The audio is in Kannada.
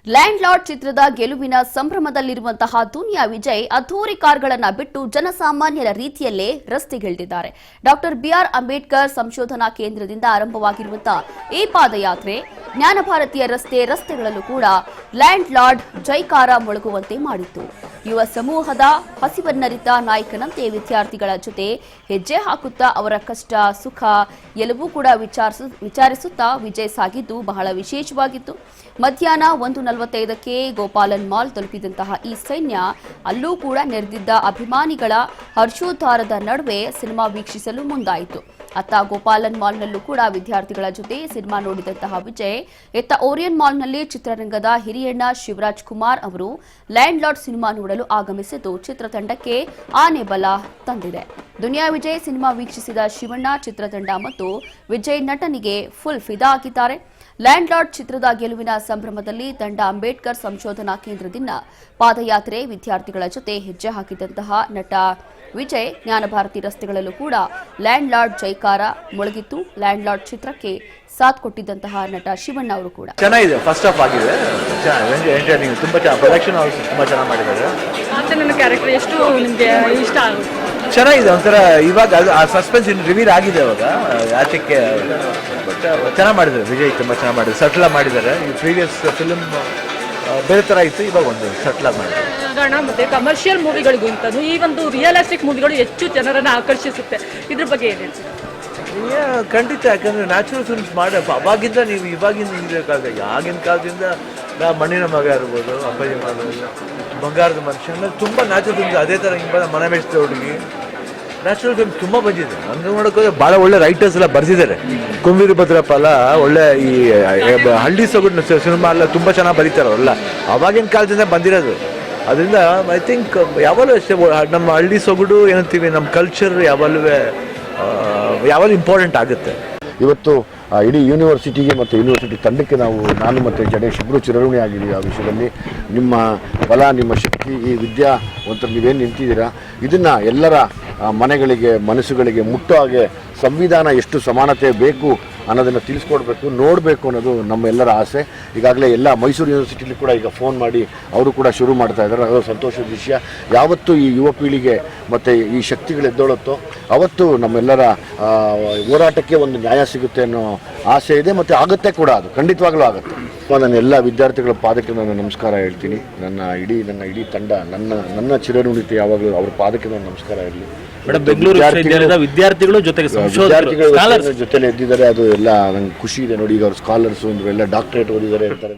ಲ್ಯಾಂಡ್ ಲಾರ್ಡ್ ಚಿತ್ರದ ಗೆಲುವಿನ ಸಂಭ್ರಮದಲ್ಲಿರುವಂತಹ ದುನಿಯಾ ವಿಜಯ್ ಅದ್ಧೂರಿ ಕಾರ್ಗಳನ್ನ ಬಿಟ್ಟು ಜನಸಾಮಾನ್ಯರ ರೀತಿಯಲ್ಲೇ ರಸ್ತೆಗಿಳಿದಿದ್ದಾರೆ. ಡಾಕ್ಟರ್ ಬಿಆರ್ ಅಂಬೇಡ್ಕರ್ ಸಂಶೋಧನಾ ಕೇಂದ್ರದಿಂದ ಆರಂಭವಾಗಿರುವಂತಹ ಈ ಪಾದಯಾತ್ರೆ ಜ್ಞಾನಭಾರತಿಯ ರಸ್ತೆಗಳಲ್ಲೂ ಕೂಡ ಲ್ಯಾಂಡ್ ಲಾರ್ಡ್ ಜೈಕಾರ ಮೊಳಗುವಂತೆ ಮಾಡಿತ್ತು. ಯುವ ಸಮೂಹದ ಹಸಿವನ್ನರಿತ ನಾಯಕನಂತೆ ವಿದ್ಯಾರ್ಥಿಗಳ ಜೊತೆ ಹೆಜ್ಜೆ ಹಾಕುತ್ತಾ ಅವರ ಕಷ್ಟ ಸುಖ ಎಲ್ಲವೂ ಕೂಡ ವಿಚಾರಿಸುತ್ತಾ ವಿಜಯ್ ಸಾಗಿದ್ದು ಬಹಳ ವಿಶೇಷವಾಗಿತ್ತು. ಮಧ್ಯಾಹ್ನ 1:45ಕ್ಕೆ ಗೋಪಾಲನ್ ಮಾಲ್ ತಲುಪಿದಂತಹ ಈ ಸೈನ್ಯ ಅಲ್ಲೂ ಕೂಡ ನೆರೆದಿದ್ದ ಅಭಿಮಾನಿಗಳ ಹರ್ಷೋದ್ಧಾರದ ನಡುವೆ ಸಿನಿಮಾ ವೀಕ್ಷಿಸಲು ಮುಂದಾಯಿತು. ಅತ್ತ ಗೋಪಾಲನ್ ಮಾಲ್ನಲ್ಲೂ ಕೂಡ ವಿದ್ಯಾರ್ಥಿಗಳ ಜೊತೆ ಸಿನಿಮಾ ನೋಡಿದಂತಹ ವಿಜಯ್ ಎತ್ತ ಓರಿಯನ್ ಮಾಲ್ನಲ್ಲಿ ಚಿತ್ರರಂಗದ ಹಿರಿಯಣ್ಣ ಶಿವರಾಜ್ ಕುಮಾರ್ ಅವರು ಲ್ಯಾಂಡ್ ಲಾರ್ಡ್ ಸಿನಿಮಾ ನೋಡಲು ಆಗಮಿಸಿದ್ದು ಚಿತ್ರತಂಡಕ್ಕೆ ಆನೆ ಬಲ ತಂದಿದೆ. ದುನಿಯಾ ವಿಜಯ್ ಸಿನಿಮಾ ವೀಕ್ಷಿಸಿದ ಶಿವಣ್ಣ ಚಿತ್ರತಂಡ ಮತ್ತು ವಿಜಯ್ ನಟನಿಗೆ ಫುಲ್ ಫಿದಾ ಆಗಿದ್ದಾರೆ. ಲ್ಯಾಂಡ್ ಲಾರ್ಡ್ ಚಿತ್ರದ ಗೆಲುವಿನ ಸಂಭ್ರಮದಲ್ಲಿ ತಂಡ ಅಂಬೇಡ್ಕರ್ ಸಂಶೋಧನಾ ಕೇಂದ್ರದಿಂದ ಪಾದಯಾತ್ರೆ ವಿದ್ಯಾರ್ಥಿಗಳ ಜೊತೆ ಹೆಜ್ಜೆ ಹಾಕಿದಂತಹ ನಟ ವಿಜಯ್ ಜ್ಞಾನಭಾರತಿ ರಸ್ತೆಗಳಲ್ಲೂ ಕೂಡ ಲ್ಯಾಂಡ್ ಲಾರ್ಡ್ ಜೈಕಾರ ಮೊಳಗಿತ್ತು. ಲ್ಯಾಂಡ್ ಲಾರ್ಡ್ ಚಿತ್ರಕ್ಕೆ ಸಾಥ್ ಕೊಟ್ಟಿದ್ದಂತಹ ನಟ ಶಿವಣ್ಣ ಅವರು ಕೂಡ ಚೆನ್ನಾಗಿದೆ. ಫಸ್ಟ್ ಹಾಫ್ ಆಗಿದೆ, ಎಂಟರ್ಟೈನಿಂಗ್, ತುಂಬಾ ಪ್ರೊಡಕ್ಷನ್ ಹೌಸ್ ತುಂಬಾ ಚೆನ್ನಾಗಿ ಮಾಡಿದ್ದಾರೆ. ನನ್ನ ಕ್ಯಾರೆಕ್ಟರ್ ಎಷ್ಟು ನಿಮಗೆ ಇಷ್ಟ ಆಗುತ್ತೆ? ಚೆನ್ನಾಗಿದೆ. ಒಂಥರ ಇವಾಗ ಆ ಸಸ್ಪೆನ್ಸ್ ರಿವೀಲ್ ಆಗಿದೆ ಇವಾಗ ಆಚೆಕ್ಕೆ. ಬಟ್ ಚೆನ್ನಾಗಿ ಮಾಡಿದ್ದಾರೆ. ವಿಜಯ್ ತುಂಬಾ ಚೆನ್ನಾಗಿ ಮಾಡಿದ್ದಾರೆ, ಸಟ್ಲ ಮಾಡಿದ್ದಾರೆ. ಈ ಪ್ರೀವಿಯಸ್ ಫಿಲ್ಮ್ ಬೇರೆ ಥರ ಇತ್ತು, ಇವಾಗ ಒಂದು ಸಟ್ಲಾಗಿ ಮಾಡಿದ್ದಾರೆ. ಮತ್ತೆ ಕಮರ್ಷಿಯಲ್ ಮೂವಿಗಳಿಗಿಂತಲೂ ಈ ಒಂದು ರಿಯಲಿಸ್ಟಿಕ್ ಮೂವಿಗಳು ಹೆಚ್ಚು ಜನರನ್ನು ಆಕರ್ಷಿಸುತ್ತೆ. ಇದ್ರ ಬಗ್ಗೆ ಏನು ಹೇಳ್ತೀವಿ? ಖಂಡಿತ. ಯಾಕಂದರೆ ನ್ಯಾಚುರಲ್ ಫಿಲ್ಮ್ಸ್ ಮಾಡಿ ಅವಾಗಿಂದ ನೀವು ಇವಾಗಿಂದ ಇರಬೇಕಾದ್ರೆ ಆಗಿನ ಕಾಲದಿಂದ ಮಣ್ಣಿನ ಮಗ ಇರ್ಬೋದು, ಅಪ್ಪಾಜಿ ಮಾಡೋದು, ಬಂಗಾರದ ಮನುಷ್ಯ, ತುಂಬ ನ್ಯಾಚುರಲ್ ಫಿಲ್ಮ್ಸ್. ಅದೇ ಥರ ಹಿಂಗೆ ಮನೆ ಮೇಯಿಸಿದ ಹುಡುಗಿ ನ್ಯಾಚುರಲ್ ಫಿಲ್ಮ್ಸ್ ತುಂಬ ಬಂದಿದೆ. ಹಂಗೆ ನೋಡೋಕೆ ಭಾಳ ಒಳ್ಳೆ ರೈಟರ್ಸ್ ಎಲ್ಲ ಬರೆದಿದ್ದಾರೆ. ಕುಂವೀರ ಭದ್ರಪ್ಪ ಎಲ್ಲ ಒಳ್ಳೆ ಈ ಹಳ್ಳಿ ಸೊಗಡು ಸಿನಿಮಾ ಎಲ್ಲ ತುಂಬ ಚೆನ್ನಾಗಿ ಬರೀತಾರೆ ಅವರೆಲ್ಲ. ಅವಾಗಿನ ಕಾಲದಿಂದ ಬಂದಿರೋದು. ಅದರಿಂದ ಐ ಥಿಂಕ್ ಯಾವಾಗಲೂ ಅಷ್ಟೇ ನಮ್ಮ ಹಳ್ಳಿ ಸೊಗಡು ಏನಂತೀವಿ, ನಮ್ಮ ಕಲ್ಚರ್ ಯಾವಾಗಲೂ ಇಂಪಾರ್ಟೆಂಟ್ ಆಗುತ್ತೆ. ಇವತ್ತು ಇಡೀ ಯೂನಿವರ್ಸಿಟಿಗೆ ಮತ್ತು ಯೂನಿವರ್ಸಿಟಿ ತಂಡಕ್ಕೆ ನಾನು ಮತ್ತು ಜಡೇಶ್ ಇಬ್ಬರು ಚಿರಋಣಿ ಆಗಿದ್ದೀವಿ. ಆ ವಿಷಯದಲ್ಲಿ ನಿಮ್ಮ ಬಲ, ನಿಮ್ಮ ಶಕ್ತಿ, ಈ ವಿದ್ಯಾವಂತರು ನೀವೇನು ನಿಂತಿದ್ದೀರಾ, ಇದನ್ನು ಎಲ್ಲರ ಮನೆಗಳಿಗೆ, ಮನಸ್ಸುಗಳಿಗೆ ಮುಟ್ಟೋ ಹಾಗೆ ಸಂವಿಧಾನ ಎಷ್ಟು ಸಮಾನತೆ ಬೇಕು ಅನ್ನೋದನ್ನು ತಿಳಿಸ್ಕೊಡ್ಬೇಕು, ನೋಡಬೇಕು ಅನ್ನೋದು ನಮ್ಮೆಲ್ಲರ ಆಸೆ. ಈಗಾಗಲೇ ಎಲ್ಲ ಮೈಸೂರು ಯೂನಿವರ್ಸಿಟಿಲಿ ಕೂಡ ಈಗ ಫೋನ್ ಮಾಡಿ ಅವರು ಕೂಡ ಶುರು ಮಾಡ್ತಾ ಇದ್ದಾರೆ. ಅದು ಸಂತೋಷದ ವಿಷಯ. ಯಾವತ್ತು ಈ ಯುವ ಪೀಳಿಗೆ ಮತ್ತು ಈ ಶಕ್ತಿಗಳು ಎದ್ದೊಳುತ್ತೋ ಅವತ್ತು ನಮ್ಮೆಲ್ಲರ ಹೋರಾಟಕ್ಕೆ ಒಂದು ನ್ಯಾಯ ಸಿಗುತ್ತೆ ಅನ್ನೋ ಆಸೆ ಇದೆ, ಮತ್ತು ಆಗುತ್ತೆ ಕೂಡ. ಅದು ಖಂಡಿತವಾಗ್ಲೂ ಆಗುತ್ತೆ. ನನ್ನ ಎಲ್ಲ ವಿದ್ಯಾರ್ಥಿಗಳ ಪಾದಕ್ಕೆ ನಾನು ನಮಸ್ಕಾರ ಹೇಳ್ತೀನಿ. ನನ್ನ ಇಡೀ ತಂಡ ನನ್ನ ಚಿರಋಣಿತೆ ಯಾವಾಗಲೂ ಅವ್ರ ಪಾದಕ್ಕೆ ನಾನು ನಮಸ್ಕಾರ ಇರಲಿ. ವಿದ್ಯಾರ್ಥಿಗಳು ಜೊತೆಲಿ ಎದ್ದಿದ್ದಾರೆ. ಅದು ಎಲ್ಲ ನಂಗೆ ಖುಷಿ ಇದೆ ನೋಡಿ. ಈಗ ಅವ್ರ ಸ್ಕಾಲರ್ಸು ಎಲ್ಲ ಡಾಕ್ಟರೇಟ್ ಓದಿದ್ದಾರೆ ಇರ್ತಾರೆ.